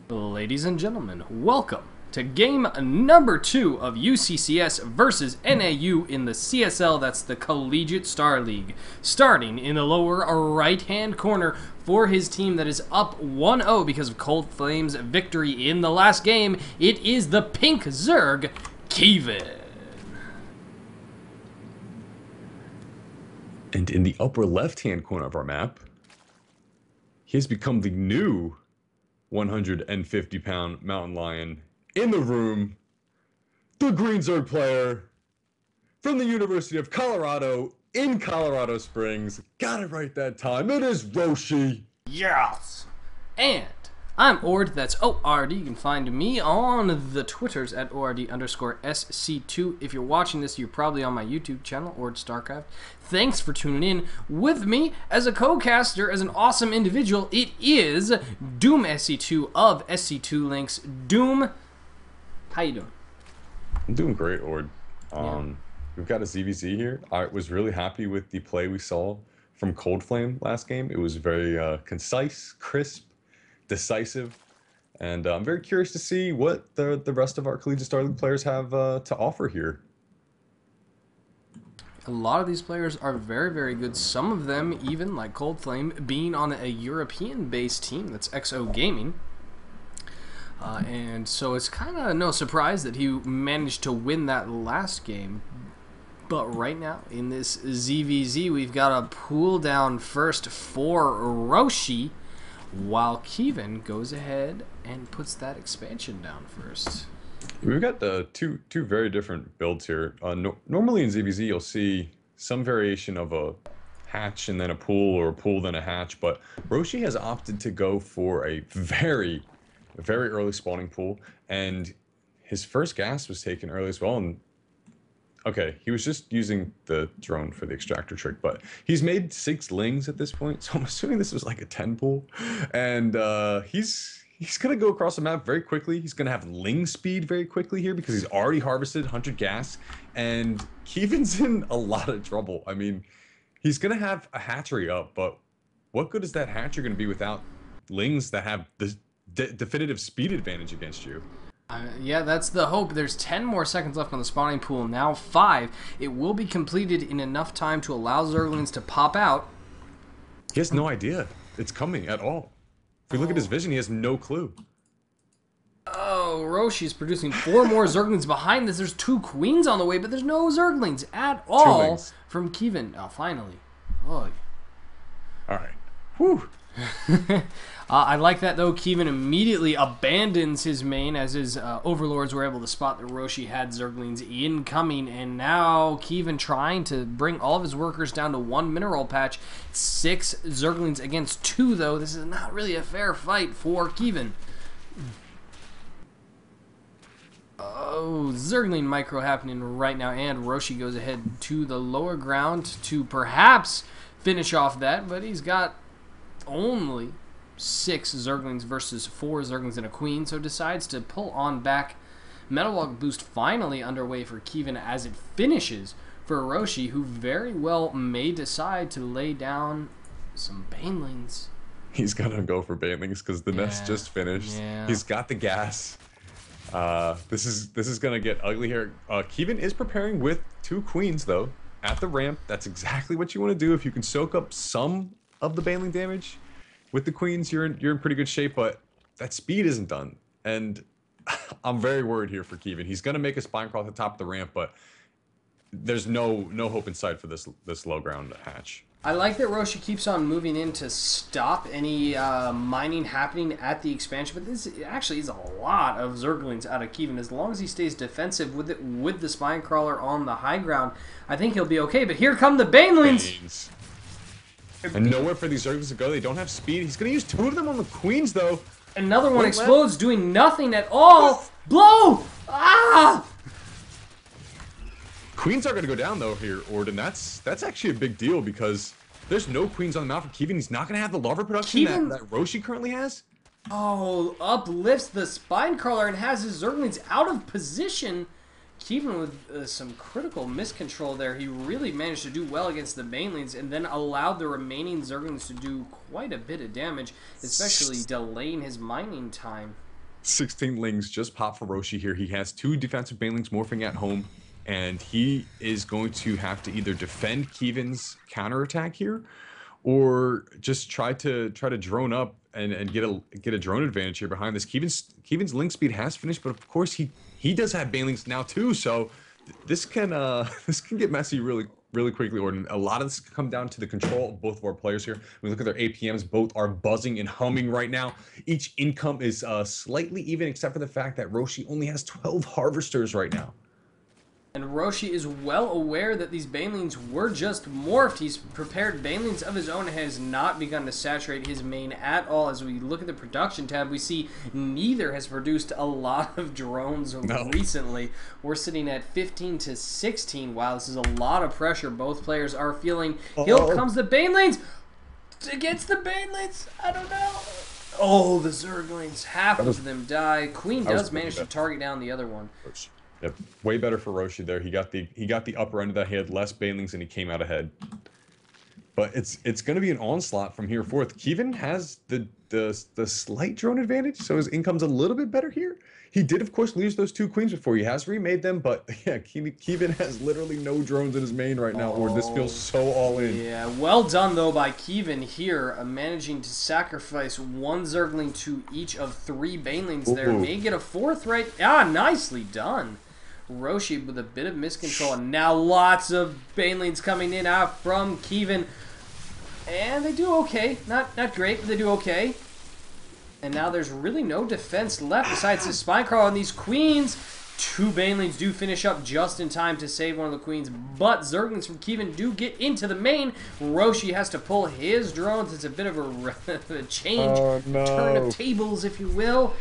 Ladies and gentlemen, welcome to game number 2 of UCCS versus NAU in the CSL, that's the Collegiate StarLeague. Starting in the lower right-hand corner for his team that is up 1-0 because of Cold Flame's victory in the last game, it is the pink Zerg, Keevan. And in the upper left-hand corner of our map, he has become the new 150-pound mountain lion in the room, the green Zerg player from the University of Colorado in Colorado Springs. Got it right that time. It is Roshi. Yes! And I'm OrD, that's OrD. You can find me on the Twitters at OrD_SC2. If you're watching this, you're probably on my YouTube channel, OrD StarCraft. Thanks for tuning in with me as a co-caster, as an awesome individual. It is DoomSC2 of SC2 Links. Doom, how you doing? I'm doing great, OrD. Yeah. We've got a ZVZ here. I was really happy with the play we saw from Cold Flame last game. It was very concise, crisp, decisive, and I'm very curious to see what the rest of our Collegiate StarLeague players have to offer here. A lot of these players are very, very good. Some of them, even like Cold Flame, being on a European-based team that's XO Gaming. And so it's kind of no surprise that he managed to win that last game. But right now, in this ZVZ, we've got a pull down first for Roshi, while Keevan goes ahead and puts that expansion down first. We've got the two very different builds here. Normally in ZVZ, you'll see some variation of a hatch and then a pool, or a pool then a hatch, but Roshi has opted to go for a very early spawning pool, and his first gas was taken early as well. And okay, he was just using the drone for the extractor trick, but he's made 6 lings at this point, so I'm assuming this was like a 10 pool. And he's going to go across the map very quickly. He's going to have ling speed very quickly here because he's already harvested 100 gas, and Keevan's in a lot of trouble. I mean, he's going to have a hatchery up, but what good is that hatchery going to be without lings that have the definitive speed advantage against you? Yeah, that's the hope. There's 10 more seconds left on the spawning pool, now 5. It will be completed in enough time to allow Zerglings to pop out. He has no idea it's coming at all. If we look at his vision, he has no clue. Oh, Roshi's producing 4 more Zerglings behind this. There's 2 queens on the way, but there's no Zerglings at all from Keevan. Oh, finally. Oh. All right. Whew. I like that, though. Keevan immediately abandons his main as his overlords were able to spot that Roshi had Zerglings incoming, and now Keevan trying to bring all of his workers down to 1 mineral patch. 6 Zerglings against 2, though. This is not really a fair fight for Keevan. Oh, Zergling micro happening right now, and Roshi goes ahead to the lower ground to perhaps finish off that, but he's got only 6 Zerglings versus 4 Zerglings and a queen, so decides to pull on back. Metalwalk boost finally underway for Keevan as it finishes for Roshi, who very well may decide to lay down some banelings. He's gonna go for banelings because the nest just finished. Yeah. He's got the gas. This is gonna get ugly here. Keevan is preparing with 2 queens though at the ramp. That's exactly what you want to do. If you can soak up some of the baneling damage with the queens, you're in pretty good shape, but that speed isn't done. And I'm very worried here for Keevan. He's gonna make a spine crawl at the top of the ramp, but there's no hope in sight for this low ground hatch. I like that Roshi keeps on moving in to stop any mining happening at the expansion, but this actually is a lot of Zerglings out of Keevan. As long as he stays defensive with it, with the spine crawler on the high ground, I think he'll be okay. But here come the banelings. And nowhere for these Zerglings to go. They don't have speed. He's going to use 2 of them on the queens, though. Another one explodes, doing nothing at all. Blow! Ah! Queens are going to go down, though, here, OrD, and that's actually a big deal because there's no queens on the mount for Keevan. He's not going to have the larva production that Roshi currently has. Oh, uplifts the spine crawler and has his Zerglings out of position. Keevan with some critical miscontrol there. He really managed to do well against the banelings and then allowed the remaining Zerglings to do quite a bit of damage, especially delaying his mining time. 16 lings just pop for Roshi here. He has 2 defensive banelings morphing at home, and he is going to have to either defend Keevan's counterattack here, or just try to drone up and get a drone advantage here behind this. Keevan's link speed has finished, but of course he does have banelings now too, so this can this can get messy really quickly, OrD. A lot of this can come down to the control of both of our players here. When we look at their APMs, both are buzzing and humming right now. Each income is slightly even, except for the fact that Roshi only has 12 harvesters right now. And Roshi is well aware that these banelings were just morphed. He's prepared banelings of his own and has not begun to saturate his main at all. As we look at the production tab, we see neither has produced a lot of drones recently. We're sitting at 15 to 16. Wow, this is a lot of pressure both players are feeling. Here comes the banelings. Against the banelings, I don't know. Oh, the Zerglings, half of them die. Queen does manage to target down the other one. Yep, way better for Roshi there. He got the upper end of that. He had less banelings and he came out ahead. But it's going to be an onslaught from here forth. Keevan has the slight drone advantage, so his income's a little bit better here. He did, of course, lose those 2 queens before. He has remade them, but yeah, Keevan has literally no drones in his main right now, or this feels so all in. Yeah, well done, though, by Keevan here, managing to sacrifice 1 Zergling to each of 3 banelings there. May get a 4th right. Ah, nicely done. Roshi with a bit of miscontrol, and now lots of banelings coming in out from Keevan. And they do okay. Not great, but they do okay. And now there's really no defense left besides his spine crawl and these queens. 2 banelings do finish up just in time to save one of the queens, but Zerglings from Keevan do get into the main. Roshi has to pull his drones. It's a bit of a change, turn of tables, if you will.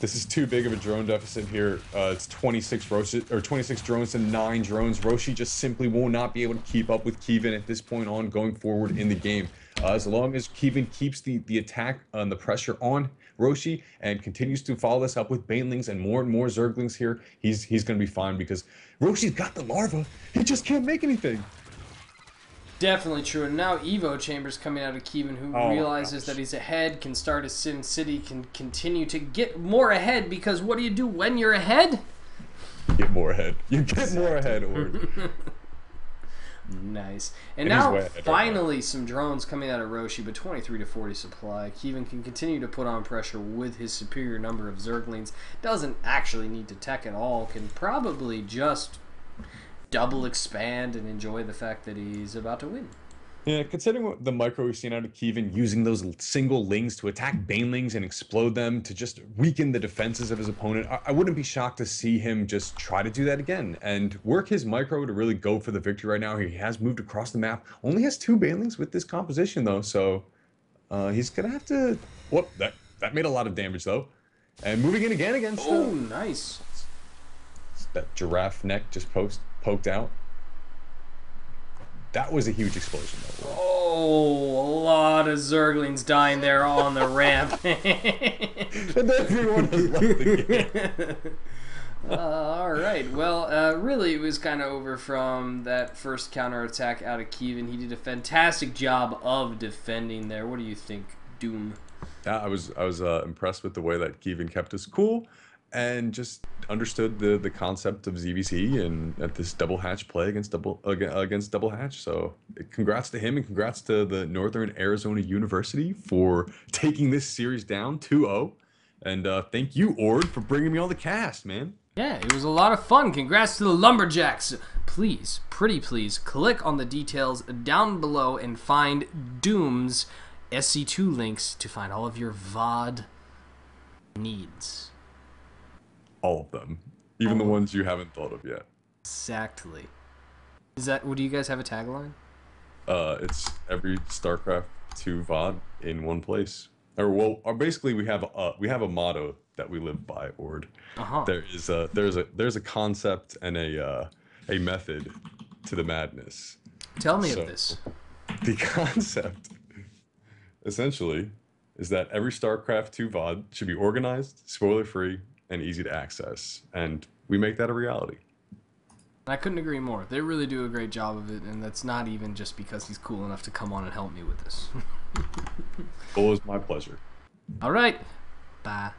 This is too big of a drone deficit here. It's 26 drones to 9 drones. Roshi just simply will not be able to keep up with Keevan at this point on going forward in the game. As long as Keevan keeps the attack and the pressure on Roshi and continues to follow this up with banelings and more Zerglings here, he's going to be fine because Roshi's got the larva. He just can't make anything. Definitely true. And now Evo Chambers coming out of Keevan, who realizes that he's ahead, can start a Sin City, can continue to get more ahead, because what do you do when you're ahead? Get more ahead. You get more ahead, OrD. Nice. And now, finally, some drones coming out of Roshi, but 23 to 40 supply. Keevan can continue to put on pressure with his superior number of Zerglings. Doesn't actually need to tech at all. Can probably just double expand and enjoy the fact that he's about to win. Yeah, considering what the micro we've seen out of Keevan, using those single lings to attack banelings and explode them to just weaken the defenses of his opponent, I wouldn't be shocked to see him just try to do that again and work his micro to really go for the victory right now. He has moved across the map, only has 2 banelings with this composition though, so he's gonna have to. Well, that made a lot of damage though, and moving in again against. Oh, nice. That giraffe neck just poked out. That was a huge explosion, though. Oh, a lot of Zerglings dying there on the ramp. And everyone has left the game. All right. Well, really, it was kind of over from that first counterattack out of Keevan. He did a fantastic job of defending there. What do you think, Doom? Yeah, I was impressed with the way that Keevan kept us cool and just understood the concept of ZVC and at this double hatch play against double hatch. So congrats to him and congrats to the Northern Arizona University for taking this series down 2-0. And thank you, OrD, for bringing me on the cast, man. Yeah, it was a lot of fun. Congrats to the Lumberjacks. Please, pretty please, click on the details down below and find Doom's SC2 links to find all of your VOD needs. All of them. Even the ones you haven't thought of yet. Exactly. Is that, do you guys have a tagline? It's every StarCraft 2 VOD in one place. Or basically we have a motto that we live by, OrD. There's a concept and a method to the madness. Tell me of this. The concept, essentially, is that every StarCraft 2 VOD should be organized, spoiler-free, and easy to access. And we make that a reality. I couldn't agree more. They really do a great job of it, and that's not even just because he's cool enough to come on and help me with this. Well, it was my pleasure. All right. Bye.